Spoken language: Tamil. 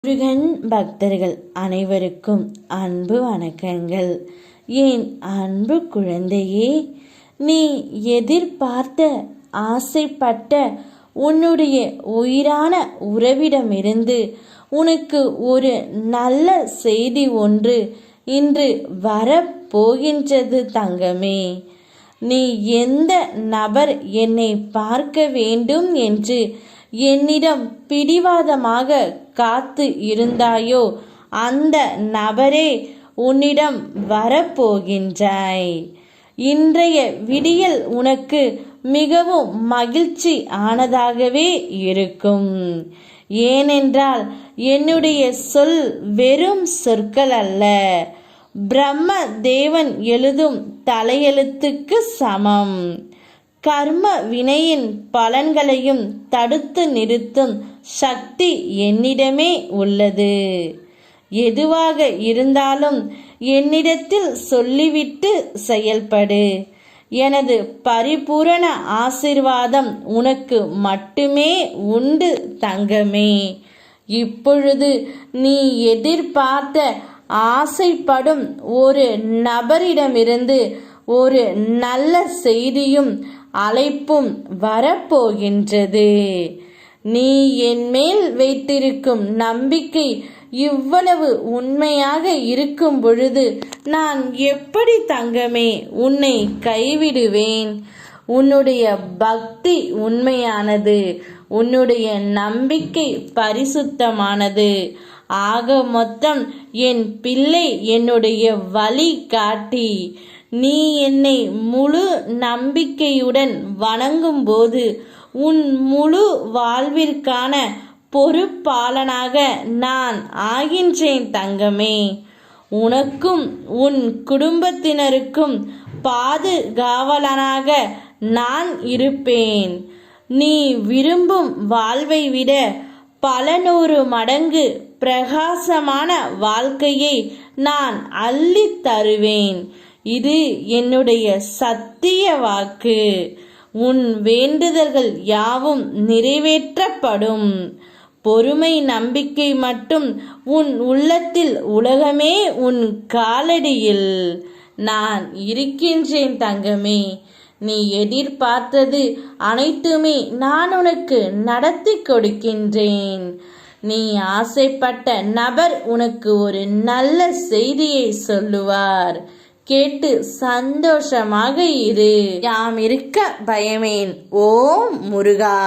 முருகன் பக்தர்கள் அனைவருக்கும் அன்பு வணக்கங்கள். என் அன்பு குழந்தையே, நீ எதிர்பார்த்த ஆசைப்பட்ட உன்னுடைய உயிரான உறவிடமிருந்து உனக்கு ஒரு நல்ல செய்தி ஒன்று இன்று வரப்போகின்றது தங்கமே. நீ எந்த நபர் என்னை பார்க்க வேண்டும் என்று என்னிடம் பிடிவாதமாக காத்து இருந்தாயோ அந்த நபரே உன்னிடம் வரப்போகின்றாய். இன்றைய விடியல் உனக்கு மிகவும் மகிழ்ச்சி ஆனதாகவே இருக்கும். ஏனென்றால் என்னுடைய சொல் வெறும் சொற்கள் அல்ல, பிரம்ம தேவன் எழுதும் தலையெழுத்துக்கு சமம். கர்ம வினையின் பலன்களையும் தடுத்து நிறுத்தும் சக்தி என்னிடமே உள்ளது. எதுவாக இருந்தாலும் என்னிடத்தில் சொல்லிவிட்டு செயல்படு. எனது பரிபூரண ஆசீர்வாதம் உனக்கு மட்டுமே உண்டு தங்கமே. இப்பொழுது நீ எதிர்பார்த்த ஆசைப்படும் ஒரு நபரிடமிருந்து ஒரு நல்ல செய்தியும் அழைப்பும் வரப்போகின்றது. நீ என் மேல் வைத்திருக்கும் நம்பிக்கை இவ்வளவு உண்மையாக இருக்கும் பொழுது நான் எப்படி தங்கமே உன்னை கைவிடுவேன்? உன்னுடைய பக்தி உண்மையானது, உன்னுடைய நம்பிக்கை பரிசுத்தமானது. ஆக மொத்தம் என் பிள்ளை என்னுடைய வழி காட்டி. நீ என்னை முழு நம்பிக்கையுடன் வணங்கும் போது உன் முழு வாழ்விற்கான பொறுப்பாளனாக நான் ஆகின்றேன் தங்கமே. உனக்கும் உன் குடும்பத்தினருக்கும் பாதுகாவலனாக நான் இருப்பேன். நீ விரும்பும் வாழ்வை விட பல 100 மடங்கு பிரகாசமான வாழ்க்கையை நான் அள்ளி தருவேன். இது என்னுடைய சத்திய வாக்கு. உன் வேண்டுதல்கள் யாவும் நிறைவேற்றப்படும். பொறுமை நம்பிக்கை மட்டும் உன் உள்ளத்தில், உலகமே உன் காலடியில். நான் இருக்கின்றேன் தங்கமே. நீ எதிர்பார்த்தது அனைத்துமே நான் உனக்கு நடத்தி கொடுக்கின்றேன். நீ ஆசைப்பட்ட நபர் உனக்கு ஒரு நல்ல செய்தியை சொல்லுவார். கேட்டு சந்தோஷமாக இரு. யாம் இருக்க பயமேன். ஓம் முருகா.